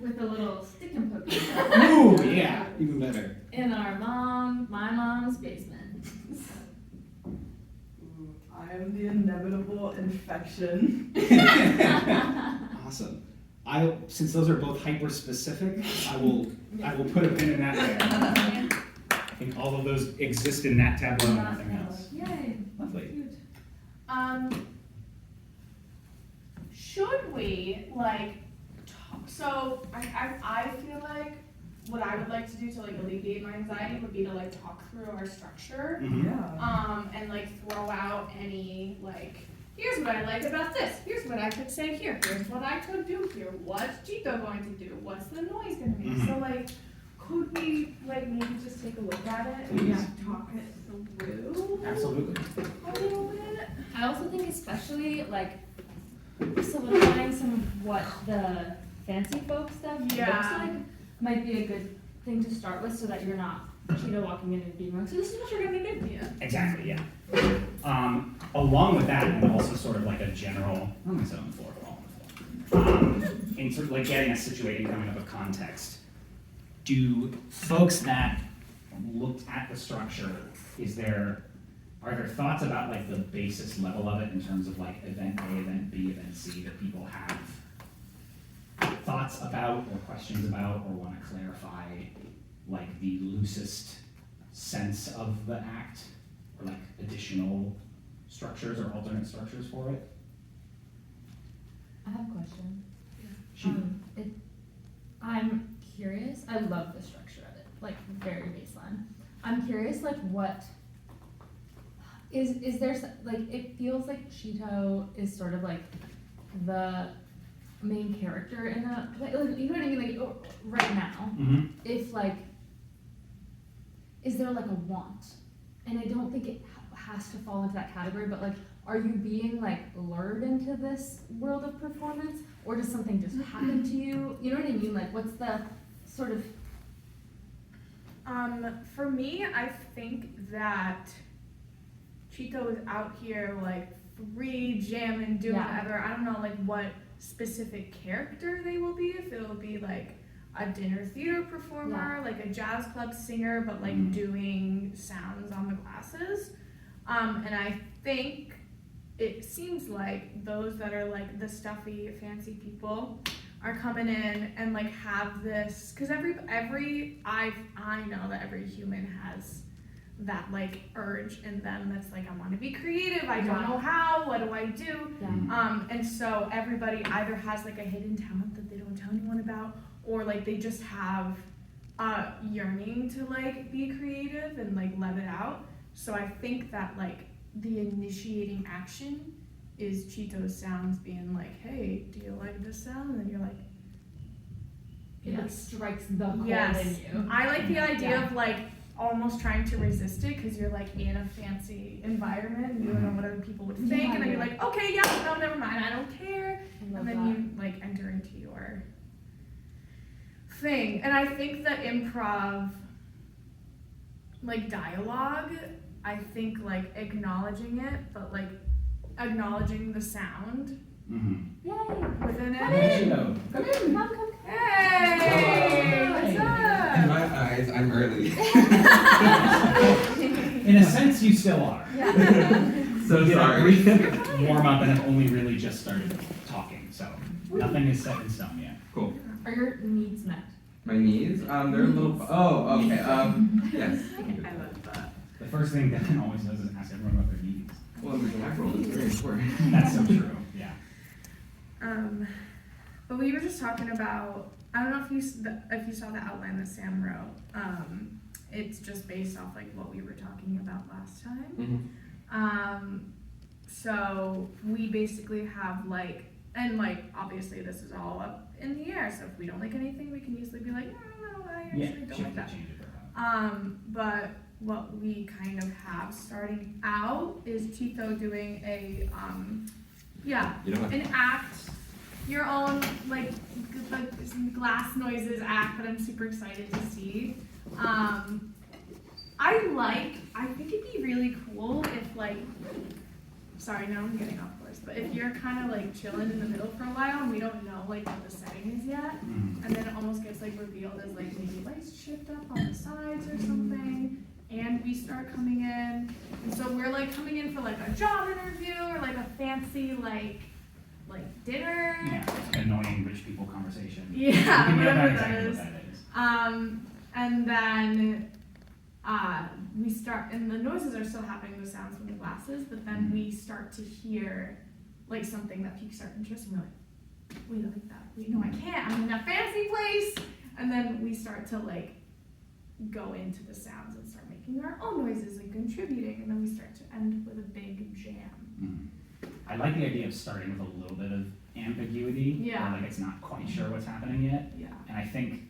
with a little stick and poke. Ooh, yeah, even better. In my mom's basement. I am the inevitable infection. Awesome. Since those are both hyper specific, I will put a pin in that there. I think all of those exist in that tableau and nothing else. Yay. Lovely. Cute. Should we talk? So I feel like what I would like to do to alleviate my anxiety would be to talk through our structure. Mm-hmm. Yeah. And throw out any here's what I like about this. Here's what I could say here. Here's what I could do here. What's Chico going to do? What's the noise going to be? Mm-hmm. So could we maybe just take a look at it and talk it through? Absolutely. A little bit. I also think especially solidifying some of what the fancy folk stuff looks like might be a good thing to start with, so that you're not walking in and being like, so this is what you're gonna do. Yeah. Exactly, yeah. Along with that, and also sort of a general, I'm gonna sit on the floor, in sort of getting us situated, coming up with context, do folks that looked at the structure, are there thoughts about the basis level of it in terms of event A, event B, event C that people have thoughts about or questions about or want to clarify the loosest sense of the act or additional structures or alternate structures for it? I have a question. Shoot. I'm curious. I love the structure of it, very baseline. I'm curious, what is there it feels like Cheeto is sort of the main character in a you know what I mean, right now. Mm-hmm. If is there a want? And I don't think it has to fall into that category, but are you being lured into this world of performance, or does something just happen to you? You know what I mean? What's the sort of for me, I think that Cheeto is out here free jamming, doing whatever. I don't know what specific character they will be, if it will be a dinner theater performer, a jazz club singer, but doing sounds on the glasses. And I think it seems like those that are the stuffy, fancy people are coming in and have this, because I know that every human has that urge in them that's I want to be creative, I don't know how, what do I do? And so everybody either has a hidden talent that they don't tell anyone about, or they just have a yearning to be creative and let it out. So I think that the initiating action is Cheeto's sounds being hey, do you like this sound? And then you're it strikes the chord yes. in you. I like the idea of almost trying to resist it, because you're in a fancy environment and you don't know what other people would think, and then you're okay, no, never mind, I don't care, and then you enter into your thing. And I think that improv dialogue, I think acknowledging it, but acknowledging the sound Yay! within it. Come in! Come. Hey! What's up? In my eyes, I'm early. In a sense, you still are. So You did a sorry. brief warm up and have only really just started talking, so nothing is set in stone yet. Cool. Are your needs met? My knees, they're a little. Oh, okay. Yes. I love that. The first thing Devin always does is ask everyone about their needs. Well, the black roll is very important. That's so true, yeah. But we were just talking about, I don't know if you saw the outline that Sam wrote. It's just based off what we were talking about last time. Mm-hmm. So we basically have and obviously this is all up in the air, so if we don't like anything, we can easily be no, I actually don't like that. Change it. But what we kind of have starting out is Cheeto doing an act, your own glass noises act that I'm super excited to see. I think it'd be really cool if sorry, now I'm getting off course, but if you're kind of like chilling in the middle for a while and we don't know like what the setting is yet, and then it almost gets like revealed as like maybe lights shift up on the sides or something, and we start coming in, and so we're like coming in for like a job interview or like a fancy like dinner. Yeah, annoying rich people conversation. Yeah, You know whatever exactly that what is. that is. And then we start, and the noises are still happening, the sounds from the glasses, but then we start to hear like something that piques our interest, and we're like, we like that. We know I can't. I'm in a fancy place. And then we start to like go into the sounds and start making our own noises and contributing, and then we start to end with a big jam. I like the idea of starting with a little bit of ambiguity, Yeah. or like it's not quite sure what's happening yet. Yeah. And I think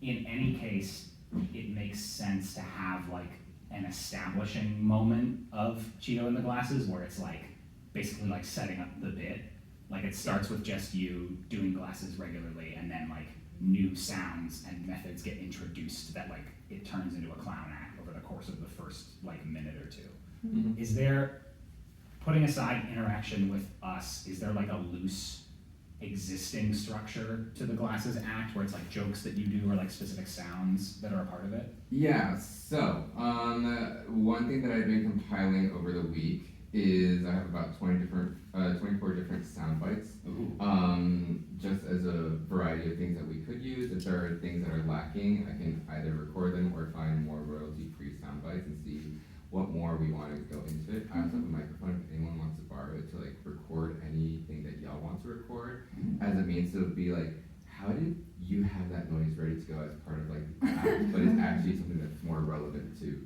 in any case, it makes sense to have like an establishing moment of Cheeto in the glasses where it's like basically like setting up the bit. Like it starts with just you doing glasses regularly, and then like new sounds and methods get introduced that like it turns into a clown act over the course of the first like minute or two. Mhm. Is there, putting aside interaction with us, is there like a loose existing structure to the glasses act where it's like jokes that you do or like specific sounds that are a part of it? Yeah, so one thing that I've been compiling over the week is I have about 24 different sound bites, just as a variety of things that we could use. If there are things that are lacking, I can either record them or find more royalty-free sound bites and see what more we want to go into it. I also have a microphone if anyone wants to borrow it to like record anything that y'all want to record as a means to be like, how did you have that noise ready to go as part of like the act, but it's actually something that's more relevant to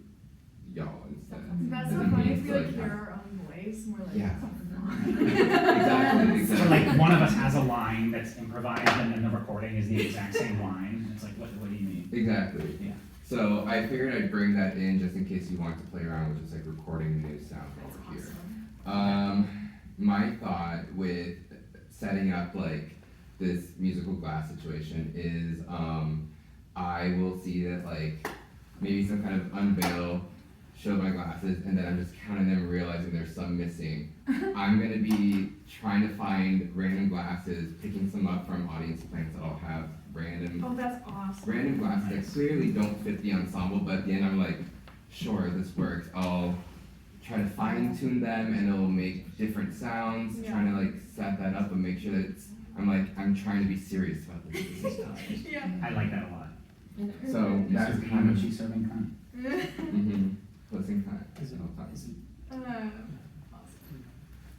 y'all instead. That's As so a funny means if to, we like like, hear have- our own voice and we're like, Yeah. something's wrong. Exactly, So exactly. like one of us has a line that's improvised and then the recording is the exact same line. It's like, what do you mean? Exactly. Yeah. So I figured I'd bring that in just in case you want to play around with just like recording new sounds That's over here. awesome. My thought with setting up like this musical glass situation is I will see that like maybe some kind of unveil, show my glasses, and then I'm just counting them, realizing there's some missing. I'm gonna be trying to find random glasses, picking some up from audience plans that all have random Oh, that's awesome. random glasses that clearly don't fit the ensemble, but at the end I'm like, sure, this works. I'll try to fine tune them and it'll make different sounds, Yeah. trying to like set that up and make sure that I'm trying to be serious about this at the same time. Yeah. I like that a lot. So that's Mr. kind of Bean, she's serving cunt. closing time. Is it- No time. is it- Awesome.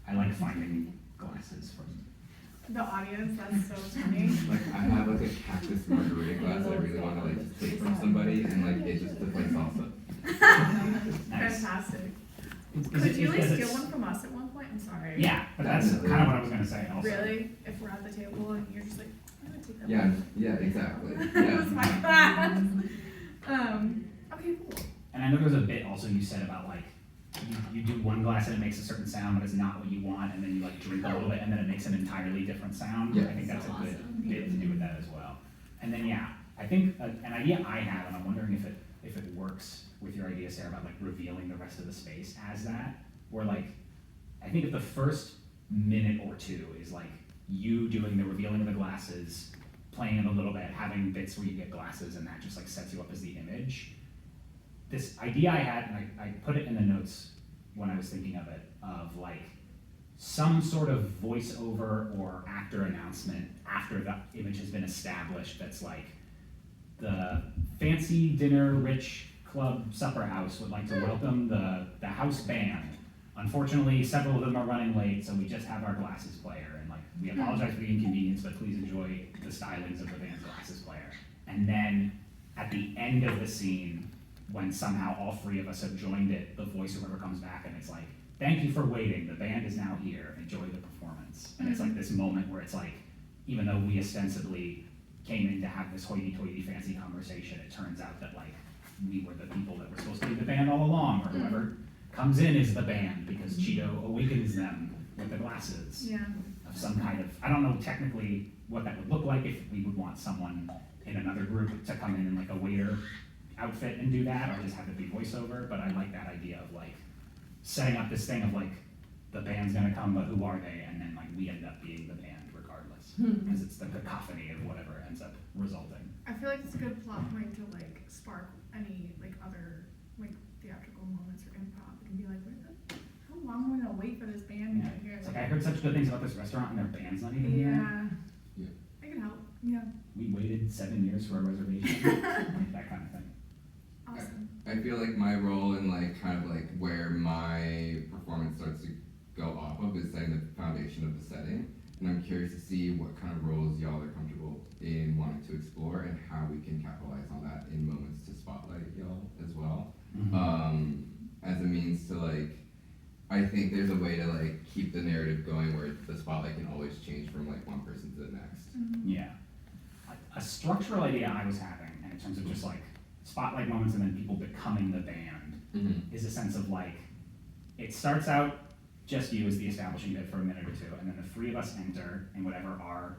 I like finding glasses from. The audience, that's so funny. Like I have like a cactus margarita glass that I really want to like just take from somebody and like it just looks like salsa. Nice. Fantastic. Is Could it- you like does it steal s- one from us at one point? I'm sorry. Yeah, but that's kind of what I was gonna say also. Really? If we're at the table and you're just like, I'm gonna take that Yeah, one. yeah, exactly. It Yeah. was my class. Okay, cool. And I know there's a bit also you said about like, you do one glass and it makes a certain sound, but it's not what you want, and then you like drink a little bit and then it makes an entirely different sound. Yeah. I think that's So a good awesome. bit to do with that as well. And then yeah, I think an idea I have, and I'm wondering if it works with your idea, Sarah, about like revealing the rest of the space as that, where like, I think if the first minute or two is like you doing the revealing of the glasses, playing it a little bit, having bits where you get glasses, and that just like sets you up as the image. This idea I had, and I put it in the notes when I was thinking of it, of like some sort of voiceover or actor announcement after the image has been established that's like, the fancy dinner rich club supper house would like to welcome the house band. Unfortunately, several of them are running late, so we just have our glasses player, and like we apologize for the inconvenience, but please enjoy the stylings of the band's glasses player. And then at the end of the scene, when somehow all three of us have joined it, the voiceover comes back and it's like, thank you for waiting, the band is now here, enjoy the performance. And it's like this moment where it's like, even though we ostensibly came in to have this hoity-toity fancy conversation, it turns out that like we were the people that were supposed to be the band all along, or whoever comes in is the band because Cheeto awakens them with the glasses Yeah. of some kind of, I don't know technically what that would look like, if we would want someone in another group to come in like a waiter outfit and do that, or just have it be voiceover, but I like that idea of like setting up this thing of like the band's gonna come, but who are they? And then like we end up being the band regardless, because it's the cacophony of whatever ends up resulting. I feel like it's a good plot point to like spark any like other like theatrical moments or improv. It can be like, how long are we gonna wait for this band to get here? It's like I heard such good things about this restaurant and their band's not even here. Yeah. Yeah. It can help. Yeah. We waited 7 years for a reservation. Like that kind of thing. Awesome. I feel like my role in like kind of like where my performance starts to go off of is setting the foundation of the setting, and I'm curious to see what kind of roles y'all are comfortable in wanting to explore and how we can capitalize on that in moments to spotlight y'all as well. As a means to like, I think there's a way to like keep the narrative going where the spotlight can always change from like one person to the next. Yeah. A structural idea I was having, and in terms of just like spotlight moments and then people becoming the band, is a sense of like, it starts out just you as the establishing bit for a minute or two, and then the three of us enter in whatever our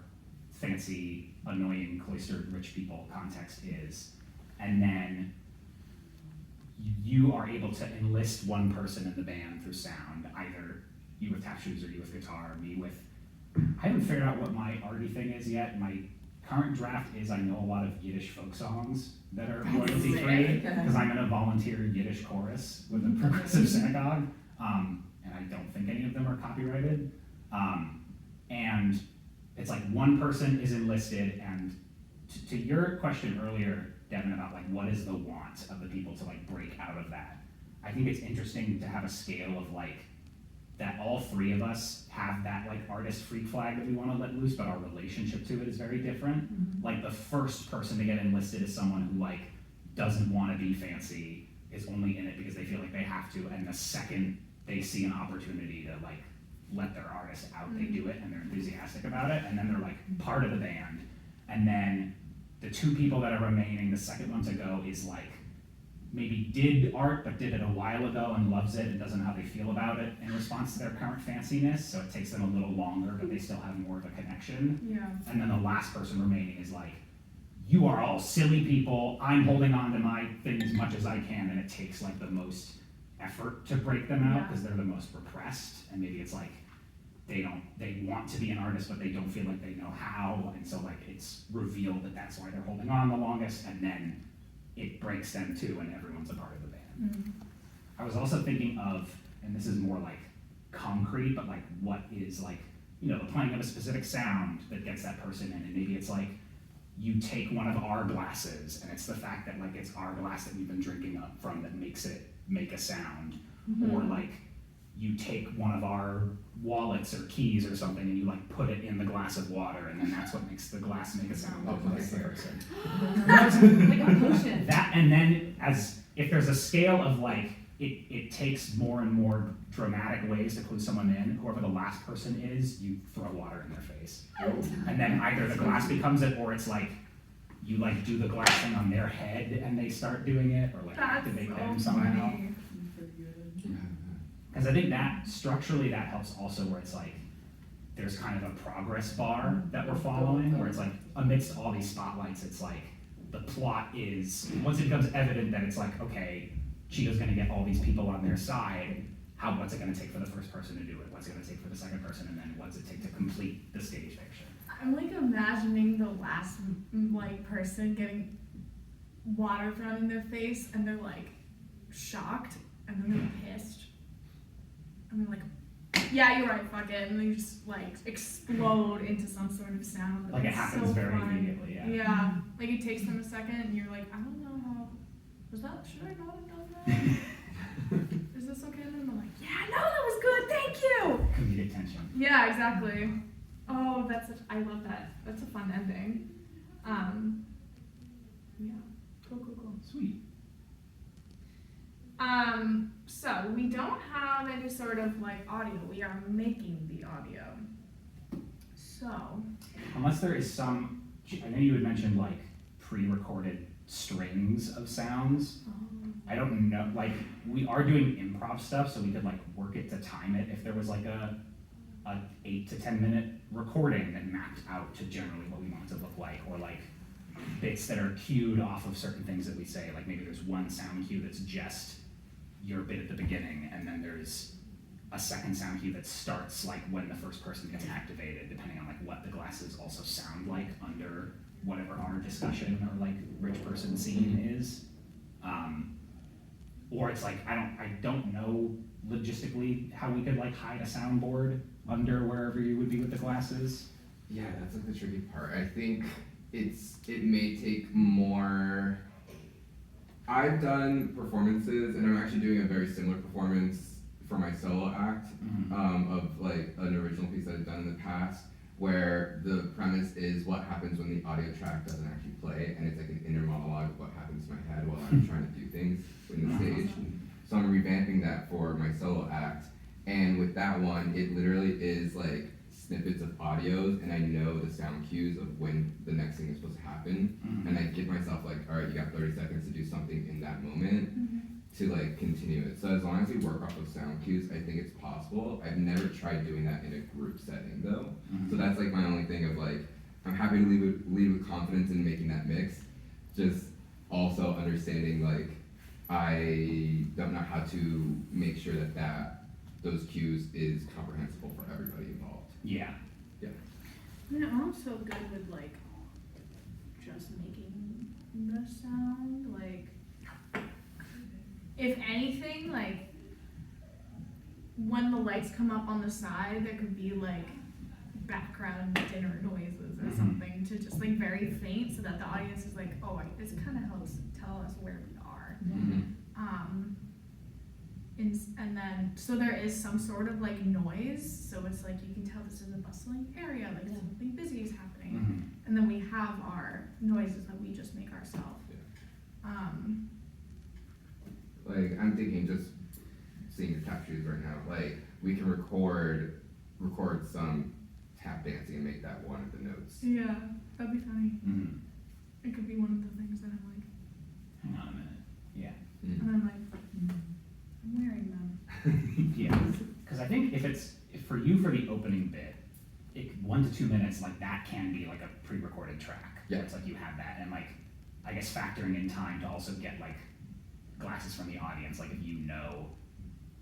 fancy, annoying, cloistered rich people context is, and then you are able to enlist one person in the band through sound, either you with tap shoes or you with guitar, me with, I haven't figured out what my arty thing is yet. My current draft is I know a lot of Yiddish folk songs that are royalty free, because I'm in a volunteer Yiddish chorus with a progressive synagogue, and I don't think any of them are copyrighted. And it's like one person is enlisted, and to your question earlier, Devin, about like what is the want of the people to like break out of that, I think it's interesting to have a scale of like that all three of us have that like artist freak flag that we want to let loose, but our relationship to it is very different. Like the first person to get enlisted is someone who like doesn't want to be fancy, is only in it because they feel like they have to, and the second they see an opportunity to like let their artist out, they do it and they're enthusiastic about it, and then they're like part of the band. And then the two people that are remaining, the second one to go is like maybe did art but did it a while ago and loves it and doesn't know how they feel about it in response to their current fanciness, so it takes them a little longer but they still have more of a connection. Yeah. And then the last person remaining is like, you are all silly people, I'm holding on to my thing as much as I can, and it takes like the most effort to break them out because they're the most repressed, and maybe it's like they want to be an artist but they don't feel like they know how, and so like it's revealed that that's why they're holding on the longest, and then it breaks them too and everyone's a part of the band. I was also thinking of, and this is more like concrete, but like what is like, you know, the playing of a specific sound that gets that person in, and maybe it's like you take one of our glasses and it's the fact that like it's our glass that we've been drinking up from that makes it make a sound, or like you take one of our wallets or keys or something and you like put it in the glass of water, and then that's what makes the glass make a sound that makes the person. Like a potion. That, and then as if there's a scale of like it takes more and more dramatic ways to clue someone in, whoever the last person is, you throw water in their face. And then either the glass becomes it, or it's like you like do the glass thing on their head and they start doing it, or like activate them somehow. Because I think that structurally that helps also, where it's like there's kind of a progress bar that we're following, where it's like amidst all these spotlights, it's like the plot is, once it becomes evident that it's like, okay, Cheeto's gonna get all these people on their side, what's it gonna take for the first person to do it? What's it gonna take for the second person? And then what's it take to complete the stage picture? I'm like imagining the last like person getting water thrown in their face, and they're like shocked, and then they're pissed, and they're like, yeah, you're right, fuck it, and they just like explode into some sort of sound. Like it It's happens so very fun. immediately, yeah. Yeah, like it takes them a second, and you're like, I don't know how, should I not have done that? Is this okay? And I'm like, yeah, no, that was good, thank you! Comedic tension. Yeah, exactly. Oh, I love that. That's a fun ending. Yeah, cool. Sweet. So we don't have any sort of like audio. We are making the audio. So. Unless there is some, I know you had mentioned like pre-recorded strings of sounds. I don't know, like we are doing improv stuff, so we could like work it to time it if there was like a 8 to 10 minute recording that mapped out to generally what we want it to look like, or like bits that are cued off of certain things that we say, like maybe there's one sound cue that's just your bit at the beginning, and then there's a second sound cue that starts like when the first person gets activated, depending on like what the glasses also sound like under whatever our discussion or like rich person scene is. Or it's like I don't know logistically how we could like hide a soundboard under wherever you would be with the glasses. Yeah, that's like the tricky part. I think it may take more. I've done performances, and I'm actually doing a very similar performance for my solo act, of like an original piece that I've done in the past, where the premise is what happens when the audio track doesn't actually play, and it's like an inner monologue of what happens in my head while I'm trying to do things in the stage. So I'm revamping that for my solo act, and with that one, it literally is like snippets of audios, and I know the sound cues of when the next thing is supposed to happen, and I give myself like, all right, you got 30 seconds to do something in that moment to like continue it. So as long as we work off of sound cues, I think it's possible. I've never tried doing that in a group setting though, so that's like my only thing of like, I'm happy to lead with confidence in making that mix, just also understanding like, I don't know how to make sure that those cues is comprehensible for everybody involved. Yeah. I mean, I'm also good with like just making the sound. Like, if anything, like when the lights come up on the side, there could be like background dinner noises or something to just like very faint, so that the audience is like, oh, this kind of helps tell us where we are. And then, so there is some sort of like noise, so it's like you can tell this is a bustling area, like something busy is happening. And then we have our noises that we just make ourselves. Like, I'm thinking just seeing your tap shoes right now, like, we can record some tap dancing and make that one of the notes. Yeah, that'd be funny. It could be one of the things that I'm like, Hang on a minute. Yeah. and I'm like, I'm wearing them. Yeah, because I think if for you for the opening bit, 1 to 2 minutes, like that can be like a pre-recorded track. Yeah. It's like you have that, and like I guess factoring in time to also get like glasses from the audience, like if you know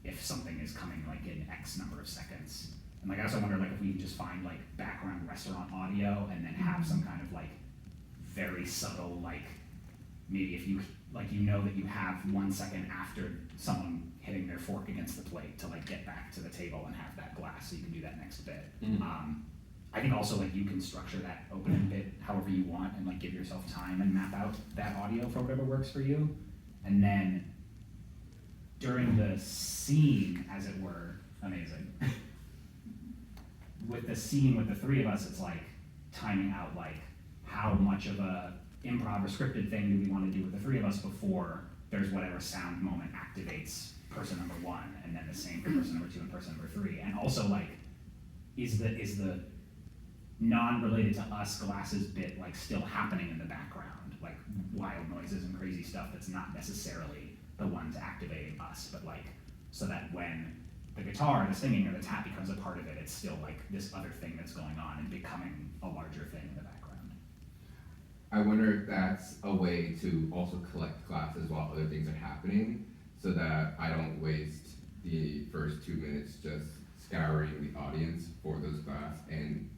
if something is coming like in X number of seconds. And like I also wonder like if we can just find like background restaurant audio and then have some kind of like very subtle like maybe if you like you know that you have 1 second after someone hitting their fork against the plate to like get back to the table and have that glass, so you can do that next bit. I think also like you can structure that opening bit however you want and like give yourself time and map out that audio for whatever works for you. And then during the scene, as it were, amazing. With the scene with the three of us, it's like timing out like how much of a improv or scripted thing do we want to do with the three of us before there's whatever sound moment activates person number 1, and then the same for person number 2 and person number 3. And also like, is the non-related to us glasses bit like still happening in the background, like wild noises and crazy stuff that's not necessarily the ones activating us, but like so that when the guitar, the singing, or the tap becomes a part of it, it's still like this other thing that's going on and becoming a larger thing in the background. I wonder if that's a way to also collect glasses while other things are happening, so that I don't waste the first 2 minutes just scouring the audience for those glasses and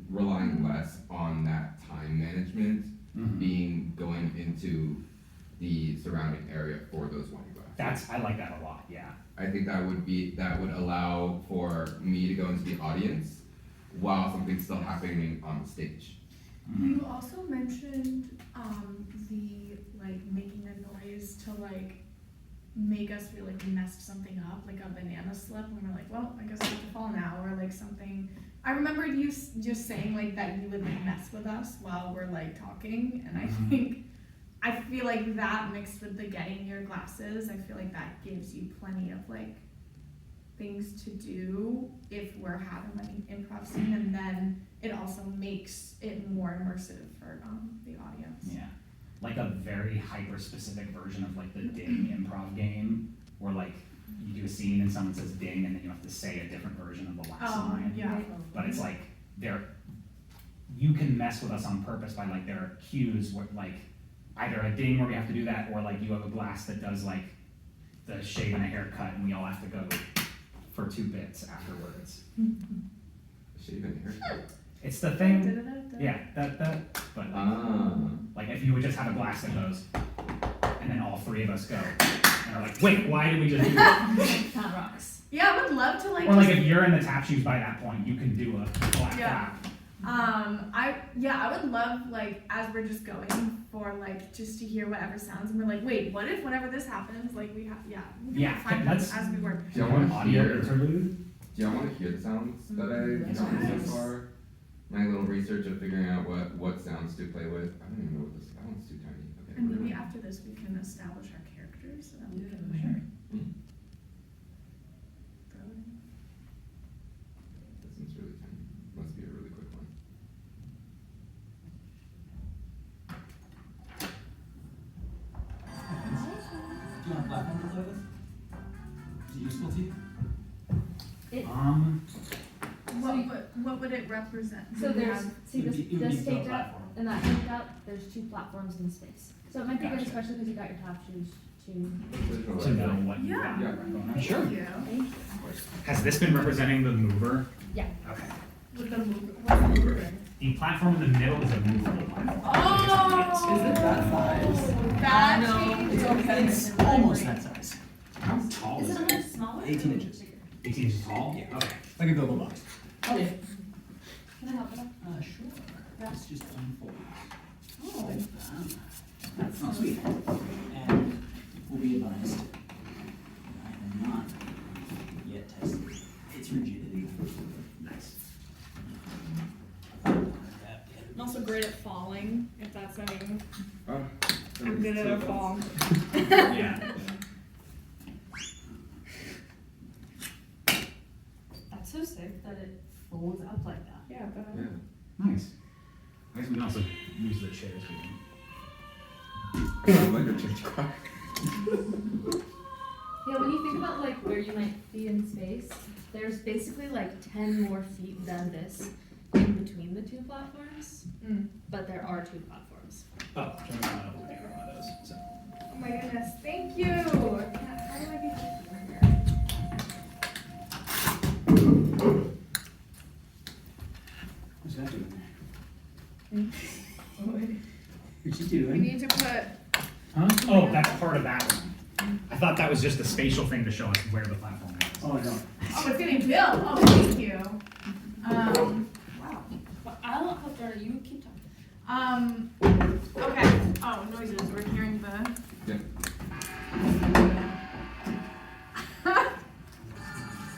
relying less on that time management going into the surrounding area for those wine glasses. I like that a lot, yeah. I think that would allow for me to go into the audience while something's still happening on the stage. You also mentioned the like making a noise to like make us feel like we messed something up, like a banana slip, and we're like, well, I guess I have to fall now, or like something. I remembered you just saying like that you would like mess with us while we're like talking, and I feel like that mixed with the getting your glasses, I feel like that gives you plenty of like things to do if we're having like an improv scene, and then it also makes it more immersive for the audience. Yeah, like a very hyper-specific version of like the ding improv game, where like you do a scene and someone says ding and then you have to say a different version of the last line. Yeah. But it's like you can mess with us on purpose by like there are cues where like either a ding where we have to do that, or like you have a glass that does like the shave and a haircut, and we all have to go for 2 bits afterwards. Shaven hair. It's the thing, yeah, but like if you would just have a glass that goes, and then all 3 of us go, and are like, wait, why did we just do that? That rocks. Yeah, I would love to like. Or like if you're in the tap shoes by that point, you can do a black Yeah. tap. I would love like as we're just going for like just to hear whatever sounds and we're like, wait, what if whenever this happens, like we have we can find let's- that as we work. Do y'all want to Audio hear? interlude? Do y'all want to hear the sounds that I've done so far? My little research of figuring out what sounds to play with. I don't even know what this. That one's too tiny. Okay. And we're maybe gonna- after this we can establish our characters so that we can Sure. throw it in. This one's really tiny. Must be a really quick one. Do you want a platform to play with? Is it useful to you? What would it represent? So Do we there's, have- see It would this, be- it would this be the taped up platform. and that taped up, there's 2 platforms in space. So it might be good, Gotcha. especially because you got your top shoes too. Visual To know art. what you Yeah. got Yeah. going on. Thank Sure. you. Thank you. Has this been representing the mover? Yeah. Okay. With the what's the mover? The platform in the middle is a movable platform. Oh! Is it that size? That No, changes. It's almost that size. How tall Is is it a it? little smaller? 18 inches. 18 inches tall? Yeah. Okay. Like a Google box. Okay. Can I help with that? Sure. That's just unfold. Oh. That's not sweet. And will be advised, I have not yet tested its rigidity. Nice. I'm also great at falling, if that's anything. Oh, I'm good at a fall. Yeah. That's so sick that it folds up like that. Yeah, but Yeah. Nice. I guess we can also use the chairs we can. I like a change car. Yeah, when you think about like where you might be in space, there's basically like 10 more feet than this in between the 2 platforms, but there are 2 platforms. Oh, turn around, we'll take one of those. So. oh my goodness, thank you. How do I be here? What's that doing Oh, there? What's she we doing? need to put. Huh? Oh, that's part of that one. I thought that was just a spatial thing to show us where the platform is. Oh, no. Oh, it's getting built. Oh, thank you. Wow. Well, I'll help her, you keep talking. Okay. Oh, noises. We're hearing the. Yeah.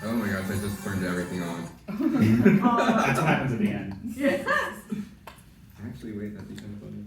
Oh my gosh, I just turned everything on. That's what happens at the end. Yes. Actually, wait, that's even funny.